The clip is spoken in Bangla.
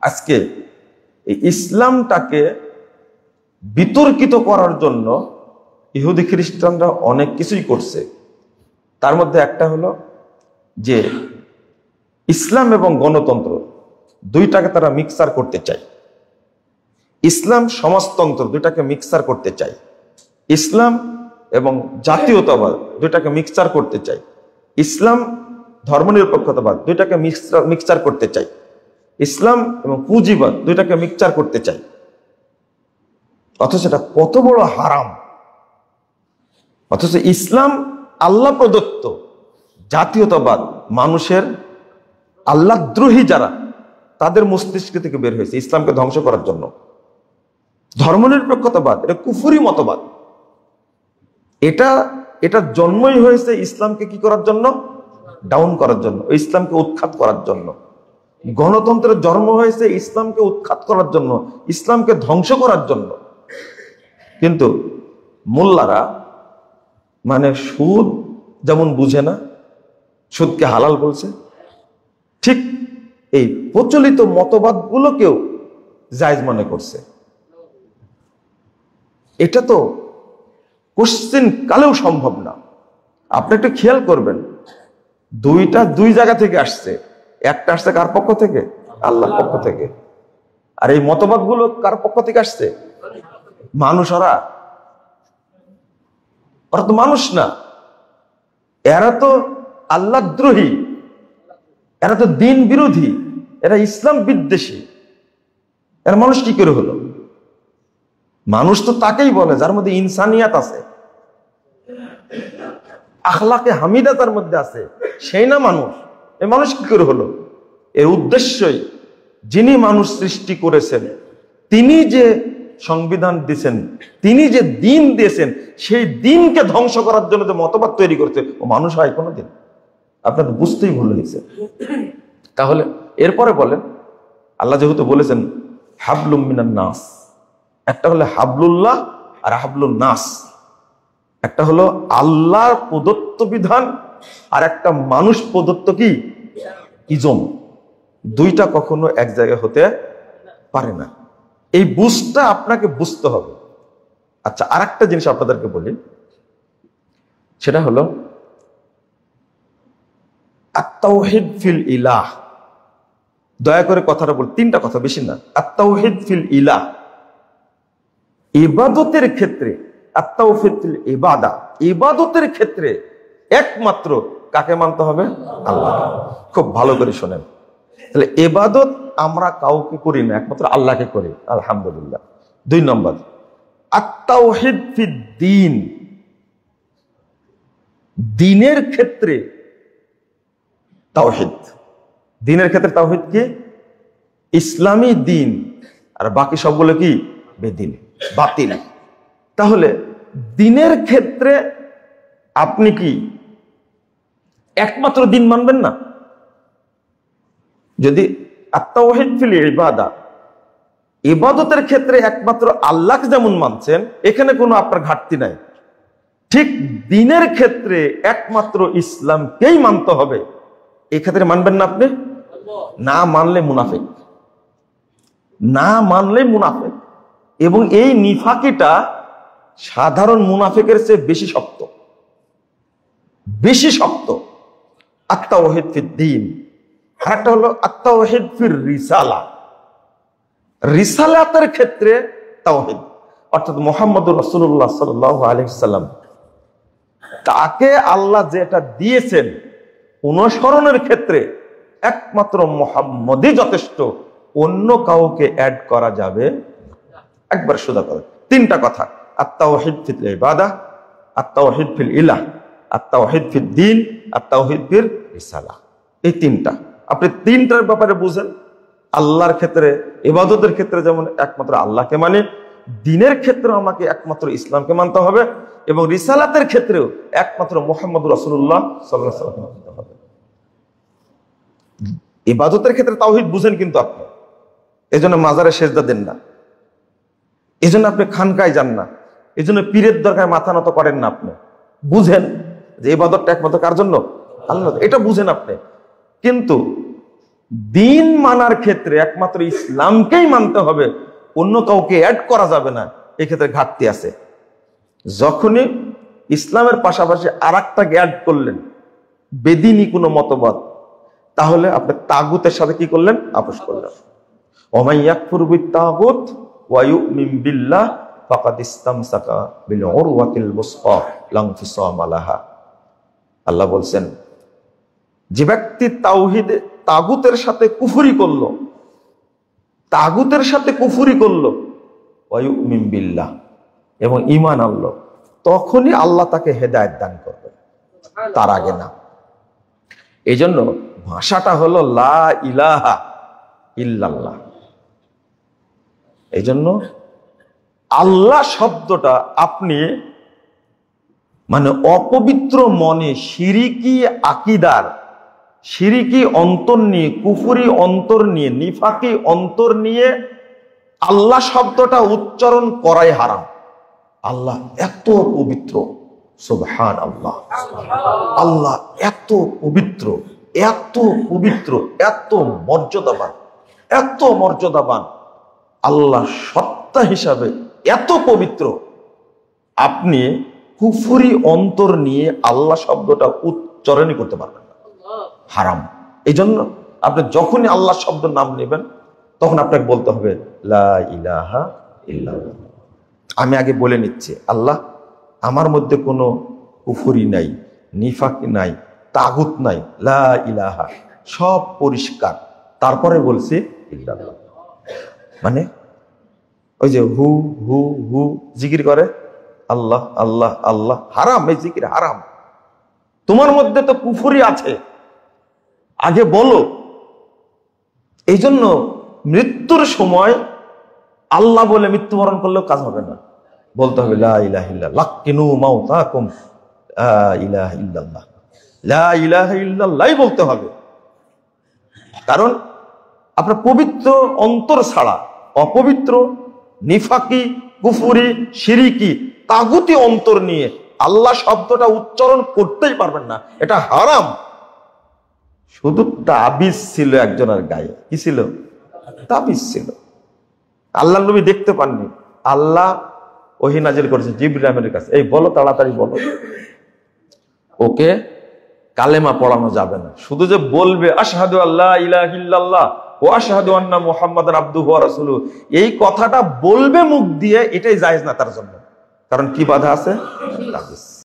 আজকে এই ইসলামটাকে বিতর্কিত করার জন্য ইহুদি খ্রিস্টানরা অনেক কিছুই করছে। তার মধ্যে একটা হলো যে ইসলাম এবং গণতন্ত্র দুইটাকে তারা মিক্সার করতে চায়। ইসলাম সমাজতন্ত্র দুইটাকে মিক্সার করতে চায়। ইসলাম এবং জাতীয়তাবাদ দুইটাকে মিক্সার করতে চায়। ইসলাম ধর্মনিরপেক্ষতাবাদ দুইটাকে মিক্সার করতে চায়। ইসলাম এবং পুঁজিবাদ দুইটাকে মিক্সার করতে চায়। অথচ এটা কত বড় হারাম। অথচ ইসলাম আল্লাহ প্রদত্ত, জাতীয়তাবাদ মানুষের আল্লাহদ্রোহী যারা তাদের মস্তিষ্ক থেকে বের হয়েছে ইসলামকে ধ্বংস করার জন্য। ধর্মনিরপেক্ষতাবাদ এটা কুফরি মতবাদ। এটা জন্মই হয়েছে ইসলামকে কি করার জন্য? ডাউন করার জন্য, ইসলামকে উৎখাত করার জন্য। গণতন্ত্রের জন্ম হয়েছে ইসলামকে উৎখাত করার জন্য, ইসলামকে ধ্বংস করার জন্য। কিন্তু মোল্লারা মানে সুদ যেমন বুঝে না, সুদকে হালাল বলছে, ঠিক এই প্রচলিত মতবাদগুলোকেও জায়েজ মনে করছে। এটা তো কোশ্চেন কালেও সম্ভব না। আপনি একটু খেয়াল করবেন, দুইটা দুই জায়গা থেকে আসছে। একটা আসছে কার পক্ষ থেকে? আল্লাহর পক্ষ থেকে। আর এই মতবাদগুলো কার পক্ষ থেকে আসছে? মানুষ। ওরা তো মানুষ না, এরা তো আল্লাহদ্রোহী, এরা তো দিন বিরোধী, এরা ইসলাম বিদ্বেষী। এরা মানুষ কি করে হলো? মানুষ তো তাকেই বলে যার মধ্যে ইনসানিয়াত আছে, আখলাকে হামিদা তার মধ্যে আছে, সেই না মানুষ। এই মানুষ কি করে হলো? এর উদ্দেশ্যই যিনি মানুষ সৃষ্টি করেছেন, তিনি যে সংবিধান দিয়েছেন, তিনি যে দিন দিয়েছেন, সেই দিনকে ধ্বংস করার জন্য যে মতবাদ তৈরি করছে, ও মানুষ হয় কোনোদিন? আপনার তো বুঝতেই ভুল হয়েছে। তাহলে এরপরে বলেন, আল্লাহ যেহেতু বলেছেন হাবলুম মিনান নাস, একটা হলো হাবলুল্লাহ আর হাবলুন নাস। একটা হলো আল্লাহর প্রদত্ত বিধান আর একটা মানুষ প্রদত্ত কি ইজম। দুইটা কখনো এক জায়গায় হতে পারে না। এই বুঝটা আপনাকে বুঝতে হবে। আচ্ছা, আর একটা জিনিস আপনাদেরকে বলি, সেটা হলো আত-তাওহীদ ফিল ইলাহ। দয়া করে কথাটা বল, তিনটা কথা, বেশি না। আত-তাওহীদ ফিল ইলাহ, ইবাদতের ক্ষেত্রে। আত-তাওহীদ ফিল ইবাদা, ইবাদতের ক্ষেত্রে একমাত্র কাকে মানতে হবে? আল্লাহ। খুব ভালো করে শোনেন, তাহলে ইবাদত আমরা কাউকে করি না, একমাত্র আল্লাহকে করি, আলহামদুলিল্লাহ। 2 নম্বর, আত-তাওহীদ ফিদ দ্বীন, দ্বীনের ক্ষেত্রে তাওহীদ। দ্বীনের ক্ষেত্রে তাওহীদ কি? ইসলামী দ্বীন, আর বাকি সবগুলো কি? বেদ্বীন, বাতিল। তাহলে দ্বীনের ক্ষেত্রে আপনি কি একমাত্র দ্বীন মানবেন না? যদি আত-তাওহীদ ফিল ইবাদা, ইবাদতের ক্ষেত্রে একমাত্র আল্লাহকে যেমন মানছেন, এখানে কোনো আপনার ঘাটতি নাই, ঠিক দ্বীনের ক্ষেত্রে একমাত্র ইসলামকেই মানতে হবে। এই ক্ষেত্রে মানবেন না আপনি? না মানলে মুনাফিক, না মানলে মুনাফিক। এবং এই নিফাকিটা সাধারণ মুনাফিকের চেয়ে বেশি শক্ত, বেশি শক্ত। আত-তাওহীদ ফিদ দ্বীন। আর একটা হলো আত-তাওহীদ ফির রিসালা, রিসালাতের ক্ষেত্রে তাওহীদ, অর্থাৎ মুহাম্মদুর রাসূলুল্লাহ সাল্লাল্লাহু আলাইহি ওয়াসাল্লাম, তাকে আল্লাহ যেটা দিয়েছেন অনুসরণের ক্ষেত্রে একমাত্র মুহাম্মদই যথেষ্ট, অন্য কাউকে অ্যাড করা যাবে একবার সোজা করে। তিনটা কথা, আত-তাওহীদ ফিল ইবাদা, আত-তাওহীদ ফিল ইলাহ, আত-তাওহীদ ফিদ দ্বীন, আত-তাওহীদ ফির রিসালা। এই তিনটা আপনি তিনটার ব্যাপারে বুঝেন। আল্লাহর ক্ষেত্রে, ইবাদতের ক্ষেত্রে যেমন একমাত্র আল্লাহকে মানে, দ্বীনের ক্ষেত্রে আমাকে একমাত্র ইসলামকে মানতে হবে, এবং রিসালাতের ক্ষেত্রেও একমাত্র মুহাম্মদুর রাসূলুল্লাহ সাল্লাল্লাহু আলাইহি ওয়াসাল্লাম মানতে হবে। ইবাদতের ক্ষেত্রে তাওহীদ বুঝেন কিন্তু আপনি, এজন্য মাজারে সেজদা দেন না, এজন্য আপনি খানকায় যান না, এজন্য পীরের দরকার মাথা নত করেন না। আপনি বুঝেন যে ইবাদতটা একমাত্র কার জন্য? আল্লাহ, এটা বুঝেন আপনি। কিন্তু দিন মানার ক্ষেত্রে একমাত্র ইসলামকেই মানতে হবে, অন্য কাউকে অ্যাড করা যাবে না, এক্ষেত্রে ঘাটতি আছে। যখনই ইসলামের পাশাপাশি আর একটাকে অ্যাড করলেন, বেদিনী কোনো মতবাদ, তাহলে আপনি তাগুতের সাথে কি করলেন? আপোষ করলেন। ওমাই ইয়াকফুর বিত-তাগুত ওয়া ইউমিন বিল্লাহ ফাকাদ ইসতামসাকা বিল উরওয়াতিল বুসকা লা ইনফিসামা লাহা। আল্লাহ বলছেন, যে ব্যক্তি তাওহীদে তাগুতের সাথে কুফরি করলো, তাগুতের সাথে কুফরি করলো, ওয়া ইউমিন বিল্লাহ, এবং ঈমান আনলো, তখনই আল্লাহ তাকে হেদায়েত দান করবেন, তার আগে না। এই জন্য ভাষাটা হলো লা ইলাহা ইল্লাল্লাহ। এই জন্য আল্লাহ শব্দটা আপনি মানে অপবিত্র মনে শিরিকি আকিদার, শিরিকি অন্তর নিয়ে, কুফরি অন্তর নিয়ে, নিফাকি অন্তর নিয়ে আল্লাহ শব্দটা উচ্চারণ করাই হারাম। আল্লাহ এত পবিত্র, সুবহানাল্লাহ। আল্লাহ এত পবিত্র, এত পবিত্র, এত মর্যাদাবান, এত মর্যাদাবান। আল্লাহ সত্তা হিসাবে এত পবিত্র, আপনি কুফরি অন্তর নিয়ে আল্লাহ শব্দটা উচ্চারণই করতে পারবেন না, হারাম। এই জন্য আপনি যখনই আল্লাহ শব্দ নাম নেবেন, তখন আপনাকে বলতে হবে লা ইলাহা ইল্লাল্লাহ। আমি আগে বলে নিচ্ছি, আল্লাহ আমার মধ্যে কোনো কুফরি নাই, নিফাক নাই, তাগুত নাই, লা ইলাহা, সব পরিষ্কার। তারপরে বলছি ইল্লাল্লাহ। মানে ওই যে হু হু হু জিকির করে, আল্লাহ আল্লাহ আল্লাহ, হারাম, এই জিকির হারাম। তোমার মধ্যে তো কুফরি আছে, আগে বলো। এই জন্য মৃত্যুর সময় আল্লাহ বলে মৃত্যুবরণ করলেও কাজ হবে না, বলতে হবে লা ইলাহা ইল্লাল্লাহ, লাকিনু মাউতাকুম লা ইলাহা ইল্লাল্লাহ, লা ইলাহা ইল্লাল্লাহই বলতে হবে। কারণ আপনার পবিত্র অন্তর ছাড়া অপবিত্র, নিফাকি, কুফরি, শিরিকি, তাগুতি অন্তর নিয়ে আল্লাহ শব্দটা উচ্চারণ করতেই পারবেন না, এটা হারাম। শুধু তাবিজ ছিল একজনের গায়ে, কি ছিল? তাবিজ ছিল। আল্লাহ নবী দেখতে পাননি, আল্লাহ ওহী নাজিল করেছে জিবরাইলের কাছে, এই বলো, তাড়াতাড়ি বলো। ওকে কালেমা পড়ানো যাবে না, শুধু যে বলবে আশহাদু আল্লা ইলাহা ইল্লাল্লাহ ওয়া আশহাদু আন্না মুহাম্মাদান আবদুহু ওয়া রাসূলুহু, এই কথাটা বলবে মুখ দিয়ে, এটাই জায়েজ না তার জন্য। কারণ কি বাধা আছে? তাবিজ।